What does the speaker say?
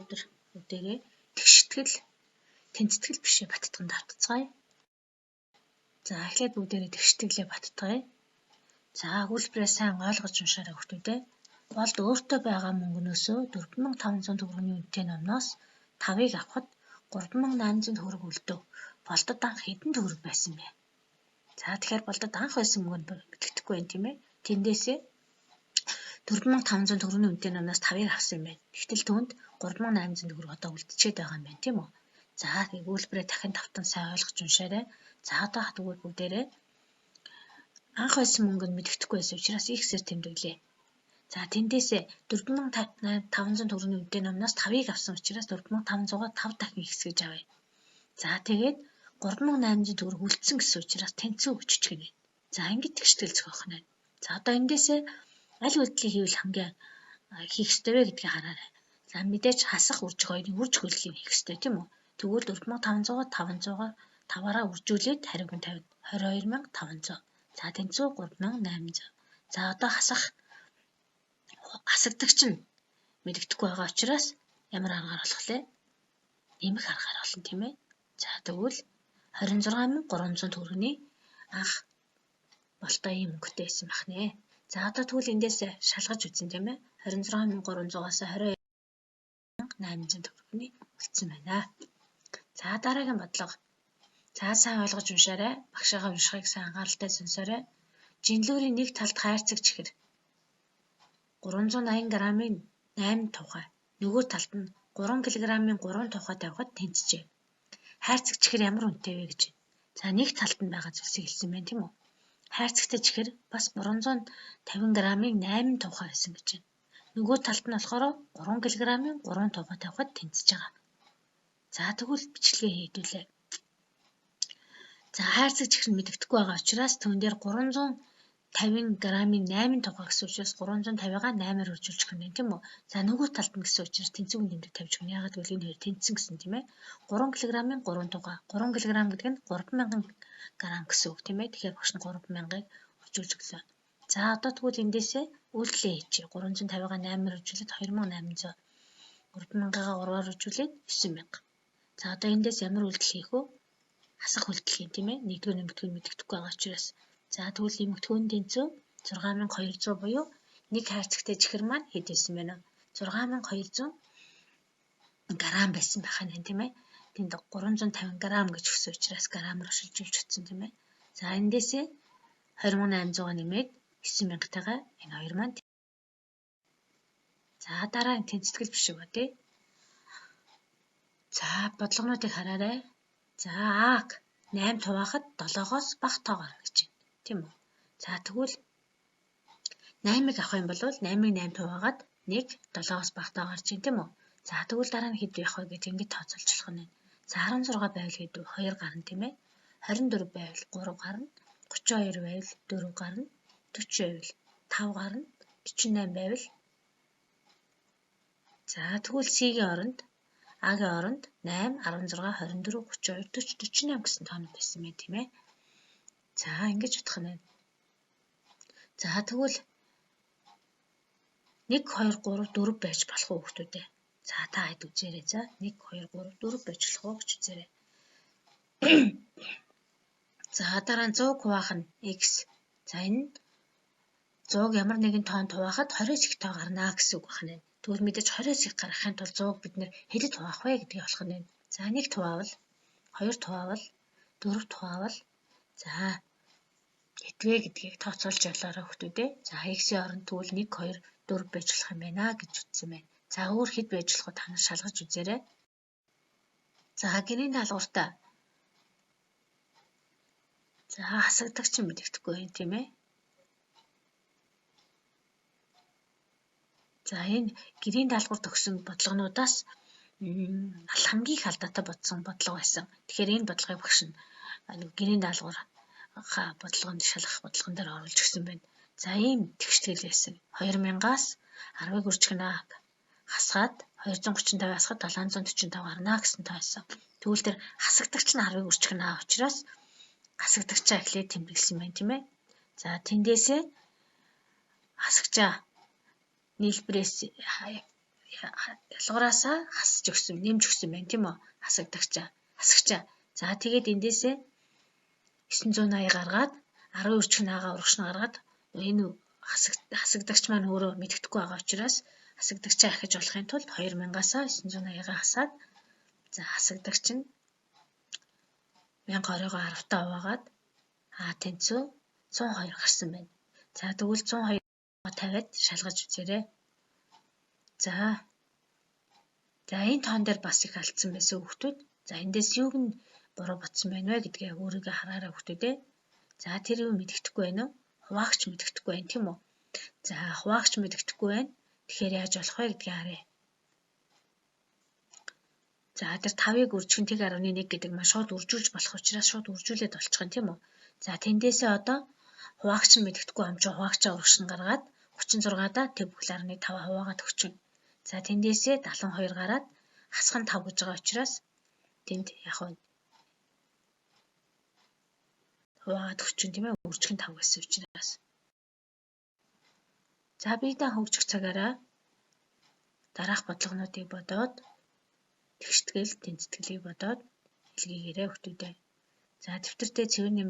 өнөөдөр бүгдээрээ тэгштгэл тэнцэтгэл бишээ баттган давтцгаая. За эхлээд бүгдээрээ тэгштгэлээ баттгая. За үйлдвэрээ сайн ойлгож уншаарай хүүхдүүдээ. Болд өөртөө байгаа мөнгнөөсөө 4500 төгрөгийн үнэтэй номноос 5-ыг авахад 3800 төгрөг үлдв. Болдод анх хэдэн төгрөг байсан бэ? За тэгэхээр болдод анх байсан мөнгө нь мэддэхгүй байх тийм ээ. Тэндээсээ 4500 төгрөгийн үнэтэй номноос 5-ыг авсан юм байна. Тэгтэл түүнд 3800 төгрөг одоо үлдчихэд байгаа юм байна тийм үү? За тэгээд үйлдвэрээ дахин давтан сайн ойлгож уншаарай. За одоо тэгвэл бүгдээрээ анх байсан мөнгө нь мэддэхгүй байсан учраас ихсээр тэмдэглэе. За тэндээсээ 4500 төгрөгийн үнэтэй номноос 5-ыг авсан учраас 4500-аа 5 дахин ихсгэж авъя. За тэгээд 3800 төгрөг үлдсэн гэсэн учраас тэнцүү өччих гэнэ. За ингэж тэгштэл зохиох нь. За одоо эндээсээ аль үйлдэлийг хийвэл хамгийн хийх ёстой вэ гэдгийг хараарай. За мэдээж хасах үржих хоёрын үрж хөллийг хийх ёстой тийм үү? Тэгвэл 4500-аа 500-аар 5-аараа үржүүлээд хариуг нь 50 22500. За тэнцүү 3800. За одоо хасагдагч нь мэддэхгүй байгаа учраас ямар аргаар болох вэ? Нэмэх аргаар болно тийм ээ. За тэгвэл 26300 төгрөгийн анх болтой юм мөнгөтэй байсан байх нэ. За одоо тэгвэл эндээс шалгаж үзэн тийм ээ. 26300-аас 22800 төгрөгийн үлдсэн байна. За дараагийн бодлого. За сайн ойлгож уншаарай. Багшаагаа уншихыг сайн анхааралтай сонсоорой. Жинлүүрийн нэг талд хайрцаг чихэр 380 грамын 8 тухай. Нөгөө талд нь 3 кг-ийн 3 тухай тавихад тэнцжээ. Хайрцаг чихэр ямар үнэтэй вэ гэж. За нэг талд нь байгаа зүйлсийг хэлсэн байна тийм үү? Хайрцагтай чихэр бас 350 грамын 8 тухай байсан гэж байна. Нөгөө талд нь болохоор 3 кг-ийн 3 тухай тавихад тэнцэж байгаа. За тэгвэл бичлэгээ хийдүүлээ. За хайрцаг чихэр нь мэддэхгүй байгаа учраас түүн дээр 350 грамын 8 тухай гэсэн учраас 350-аа 8-аар үржүүлж гэнэ тийм үү? За нөгөө талд нь гэсэн учраас тэнцвүүн тэмдэг тавьж гэнэ. Ягаад гэвэл энэ хоёр тэнцсэн гэсэн тийм ээ. 3 кг-ийн 3 тухай. 3 кг гэдэг нь 3000 г гэсэн үг тийм ээ. Тэгэхээр багш нь 3000-ыг үржүүлж өглөө. За одоо тэгвэл эндээсээ үйлдэлээ хийчихье. 350-аа 8-аар үржүүлээд 2800. 3000-аа 3-аар үржүүлээд 9000. За одоо эндээс ямар үйлдэл хийх вэ? Хасах үйлдэл хийн тийм ээ. Нэгдүгээр нэмэгдэхүүн мэддэхгүй байгаа учраас. За тэгвэл нэмэгдэхүүн тэнцүү 6200 буюу нэг хайрцагтай чихэр маань хэд байсан бэ нэ? 6200 грамм байсан байх нь тийм ээ. Тэнд 350 грамм гэж өгсөн учраас граммаар шилжүүлж өгсөн тийм ээ. За эндээсээ 20800 нэмээд 9000-тайгаа энэ хоёр маань. За дараа нь тэнцэтгэл биш үү тий. За бодлогонуудыг хараарай. За А-г 8 хуваахад 7-оос бага тоо гарна гэж байна. Тийм үү? За тэгвэл 8-ыг авах юм бол 8-ыг 8 хуваагаад 1 7-оос бага тоо гарч байна тийм үү? За тэгвэл дараа нь хэд байх вэ гэдэг ингэж тооцоолж болох нь. За 16 байвал хэд вэ? 2 гарна тийм ээ. 24 байвал 3 гарна. 32 байвал 4 гарна. 40 байвал 5 гарна. 48 байвал. За тэгвэл C-ийн оронд А-гийн оронд 8, 16, 24, 32, 40, 48 гэсэн тоонууд байсан байх тийм ээ. За ингэж утгах нь. За тэгвэл 1, 2, 3, 4 байж болох уу хүүхдүүдээ? За та хэд үзээрэй. За 1, 2, 3, 4 байж болох уу гэж үзээрэй. За дараа нь 100 хуваах нь x. За энэ 100-г ямар нэгэн тоонд хуваахад 20-с их тоо гарна гэсэн үг байна. Тэгвэл мэдээж 20-с их гаргахын тулд 100-г бид нэр хэдэд хуваах вэ гэдгийг олох нь. За 1 хуваавал, 2 хуваавал, 4 хуваавал. За хэдвэ гэдгийг тооцоолж явлаарай хүүхдүүдээ. За x-ийн оронд тэгвэл 1, 2, 4 байж болох юм байна гэж үзсэн байна. За өөр хэд байж болох вэ та нар шалгаж үзээрэй. За гэрийн даалгавартаа. За хасагдагч нь мэддэхгүй юм тийм ээ. За энэ гэрийн даалгаварт өгсөн бодлогонуудаас хамгийн их алдаатай бодсон бодлого байсан. Тэгэхээр энэ бодлогыг багш нь гэрийн даалгавар бодлогонд шалгах бодлогон дээр оруулж өгсөн байна. За ийм тэгштэл байсан. 2000-аас 10-ыг үржих нь хасгаад 235-аас 745 гарна гэсэн тоо байсан. Тэгвэл тэр хасагдагч нь 10-ыг үржих нь учраас хасагдагчаа эхлээд тэмдэглэсэн байна тийм ээ. За тэндээсээ хасагчаа нийлбэрээс ялгуураасаа хасж өгсөн, нэмж өгсөн байна тийм үү? Хасагчаа. За тэгээд эндээсээ 980 гаргаад 10 өрчг наагаа урагш нь гаргаад энэ хасагдагч маань өөрөө мэддэхгүй байгаа учраас хасагдагчаа ахиж болохын тулд 2000-аас 980-аа хасаад за хасагдагч нь 1020-гоо 10-таа хуваагаад тэнцүү 102 гарсан байна. За тэгвэл 102-гоо тавиад шалгаж үзээрэй. За энэ тоон дээр бас их алдсан байсан хүүхдүүд. За эндээс юуг нь буруу ботсон байна вэ гэдгээ өөрийгөө хараарай хүүхдүүдээ. За тэр юу мэддэхгүй байна уу? Хуваагч мэддэхгүй байна тийм үү? За хуваагч мэддэхгүй байна. Тэгэхээр яаж болох вэ гэдгийг харъя. За тэр 5-ыг үржих нь 1.1 гэдэг маань шууд үржүүлж болох учраас шууд үржүүлээд болчих нь тийм үү? За тэндээсээ одоо хуваагч нь мэддэхгүй ам чинь хуваагчаа урагш нь гаргаад 36-даа тэг бүхэл 10.5 хуваагаад өгчнө. За тэндээсээ 72 гараад хасах нь 5 гэж байгаа учраас тэнд яг нь хуваагаад өгчнө тийм ээ, үржих нь 5 гэсэн учраас. За биедээ хөгжих цагаараа дараах бодлогонуудыг бодоод тэгштгэл, тэнцэтгэлийг бодоод илгээгээрэй хүүхдүүдээ. За дэвтэртээ цэвэр нэм